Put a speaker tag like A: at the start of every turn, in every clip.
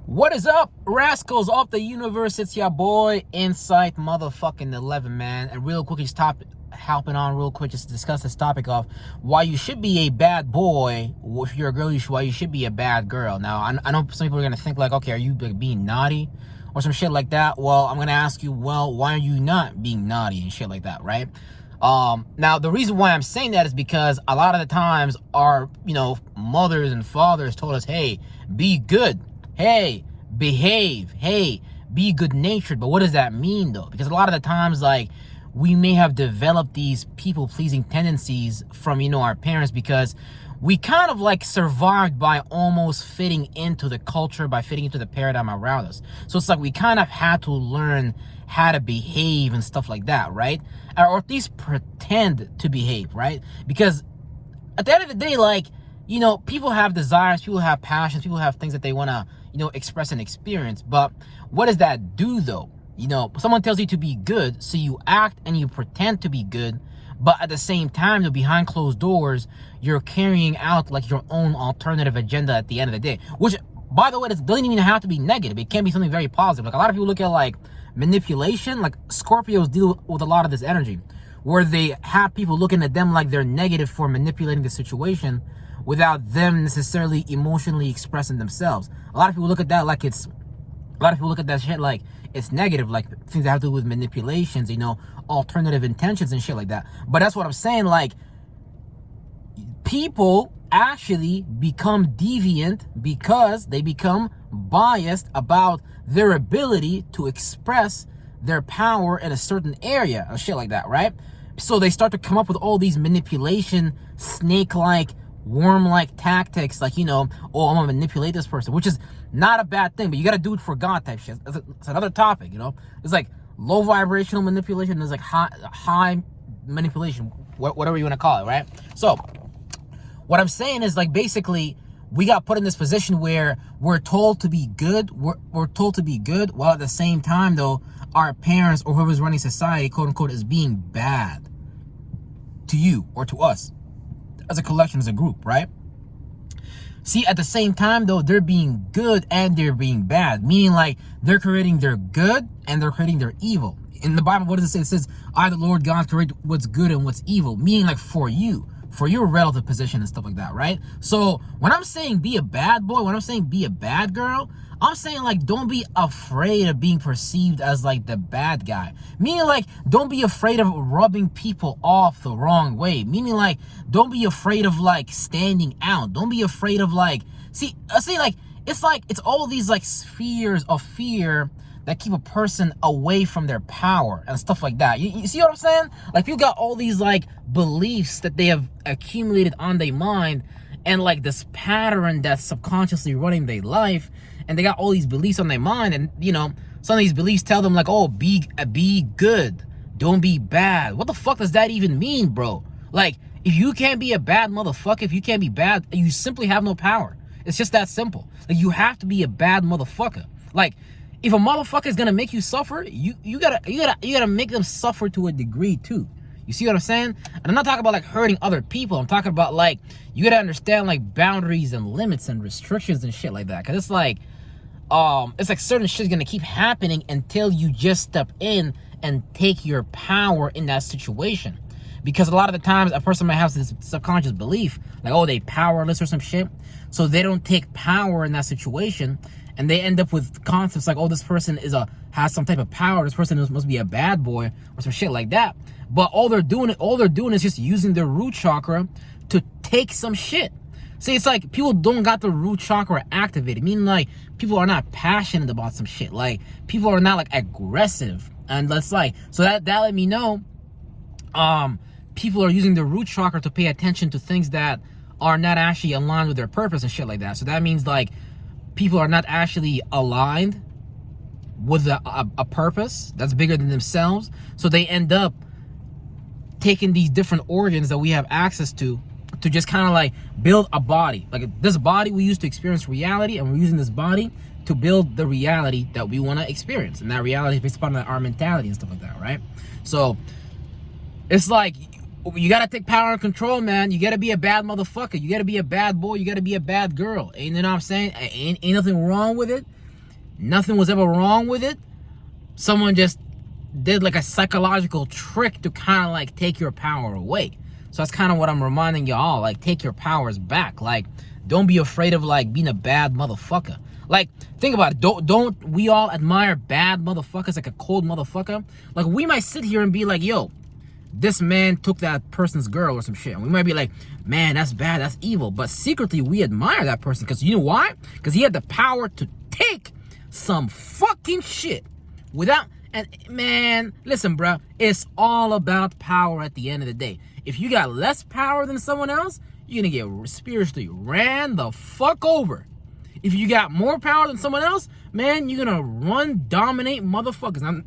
A: What is up, rascals of the universe? It's your boy, Insight motherfucking 11, man. And real quick, just hopping on real quick, just to discuss this topic of why you should be a bad boy. If you're a girl, why you should be a bad girl. Now, I know some people are going to think like, okay, are you being naughty or some shit like that? Well, I'm going to ask you, well, why are you not being naughty and shit like that, right? Now, the reason why I'm saying that is because a lot of the times our, mothers and fathers told us, hey, be good. Hey, behave. Hey, be good-natured. But what does that mean, though? Because a lot of the times, like, we may have developed these people-pleasing tendencies from, our parents, because we kind of, like, survived by almost fitting into the culture, by fitting into the paradigm around us. So it's like we kind of had to learn how to behave and stuff like that, right? Or at least pretend to behave, right? Because at the end of the day, like, people have desires, people have passions, people have things that they want to, express and experience. But what does that do, though? Someone tells you to be good, so you act and you pretend to be good, but at the same time, behind closed doors, you're carrying out, like, your own alternative agenda at the end of the day. Which, by the way, this doesn't even have to be negative. It can be something very positive. Like, a lot of people look at, like, manipulation. Like, Scorpios deal with a lot of this energy, where they have people looking at them like they're negative for manipulating the situation, without them necessarily emotionally expressing themselves. A lot of people look at that like shit like it's negative, like things that have to do with manipulations, alternative intentions and shit like that. But that's what I'm saying, like, people actually become deviant because they become biased about their ability to express their power in a certain area and shit like that, right? So they start to come up with all these manipulation, snake-like, worm-like tactics, like, oh, I'm gonna manipulate this person, which is not a bad thing, but you gotta do it for God type shit. It's another topic, It's like low vibrational manipulation, there's like high manipulation, whatever you want to call it, right? So what I'm saying is, like, basically we got put in this position where we're told to be good, we're told to be good, while at the same time, though, our parents or whoever's running society, quote unquote, is being bad to you or to us as a collection, as a group, right? See, at the same time, though, they're being good and they're being bad, meaning, like, they're creating their good and they're creating their evil. In the Bible, what does it say? It says, I, the Lord God, create what's good and what's evil, meaning, like, for you, for your relative position and stuff like that, right? So when I'm saying be a bad boy, when I'm saying be a bad girl, I'm saying, like, don't be afraid of being perceived as, like, the bad guy. Meaning, like, don't be afraid of rubbing people off the wrong way. Meaning, like, don't be afraid of, like, standing out. Don't be afraid of, like, see, it's all these, like, spheres of fear that keep a person away from their power and stuff like that. You see what I'm saying? Like, you got all these, like, beliefs that they have accumulated on their mind, and, like, this pattern that's subconsciously running their life, and they got all these beliefs on their mind, and, some of these beliefs tell them, like, oh, be good, don't be bad. What the fuck does that even mean, bro? Like, if you can't be a bad motherfucker, if you can't be bad, you simply have no power. It's just that simple. Like, you have to be a bad motherfucker. Like, if a motherfucker is gonna make you suffer, you gotta make them suffer to a degree too. You see what I'm saying? And I'm not talking about, like, hurting other people. I'm talking about, like, you gotta understand, like, boundaries and limits and restrictions and shit like that. Cause it's like certain shit's gonna keep happening until you just step in and take your power in that situation. Because a lot of the times a person might have this subconscious belief, like, oh, they powerless or some shit, so they don't take power in that situation, and they end up with concepts like, oh, this person has some type of power, this person must be a bad boy or some shit like that. But all they're doing is just using their root chakra to take some shit. See, it's like people don't got the root chakra activated, meaning, like, people are not passionate about some shit. Like, people are not, like, aggressive, and that's like, so that let me know people are using their root chakra to pay attention to things that are not actually aligned with their purpose and shit like that. So that means, like, people are not actually aligned with a purpose that's bigger than themselves. So they end up taking these different organs that we have access to just kind of, like, build a body. Like, this body we use to experience reality, and we're using this body to build the reality that we want to experience. And that reality is based upon our mentality and stuff like that, right? So it's like, you gotta take power and control, man. You gotta be a bad motherfucker. You gotta be a bad boy. You gotta be a bad girl. And you know what I'm saying? Ain't nothing wrong with it. Nothing was ever wrong with it. Someone just did like a psychological trick to kind of like take your power away. So that's kind of what I'm reminding y'all, like, take your powers back. Like, don't be afraid of like being a bad motherfucker. Like, think about it. Don't we all admire bad motherfuckers, like a cold motherfucker? Like, we might sit here and be like, yo, this man took that person's girl or some shit. And we might be like, man, that's bad, that's evil. But secretly, we admire that person. Because you know why? Because he had the power to take some fucking shit without... And man, listen, bro, it's all about power at the end of the day. If you got less power than someone else, you're gonna get spiritually ran the fuck over. If you got more power than someone else, man, you're gonna dominate motherfuckers.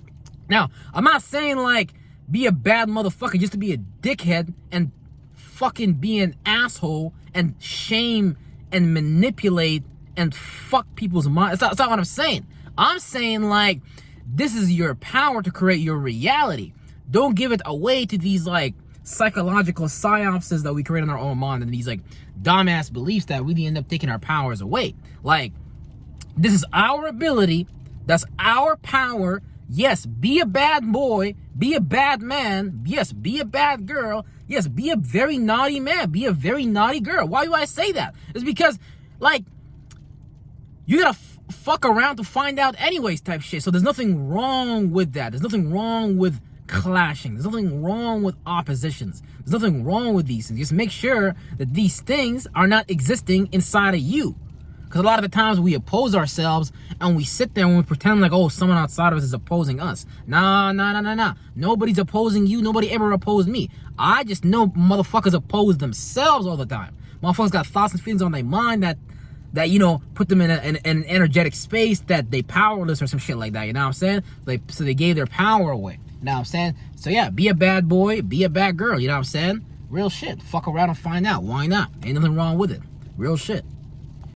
A: Now, I'm not saying like be a bad motherfucker just to be a dickhead and fucking be an asshole and shame and manipulate and fuck people's minds. That's not what I'm saying. I'm saying like, this is your power to create your reality. Don't give it away to these like psychological psyopses that we create in our own mind and these like dumbass beliefs that really end up taking our powers away. Like, this is our ability. That's our power. Yes, be a bad boy. Be a bad man. Yes, be a bad girl. Yes, be a very naughty man. Be a very naughty girl. Why do I say that? It's because, like, you gotta fuck around to find out anyways type shit. So there's nothing wrong with that. There's nothing wrong with clashing. There's nothing wrong with oppositions. There's nothing wrong with these things. Just make sure that these things are not existing inside of you. Because a lot of the times we oppose ourselves and we sit there and we pretend like, oh, someone outside of us is opposing us. Nah. Nobody's opposing you. Nobody ever opposed me. I just know motherfuckers oppose themselves all the time. Motherfuckers got thoughts and feelings on their mind that you know, put them in an energetic space that they powerless or some shit like that, you know what I'm saying? So they gave their power away, you know what I'm saying? So yeah, be a bad boy, be a bad girl, you know what I'm saying? Real shit. Fuck around and find out. Why not? Ain't nothing wrong with it. Real shit.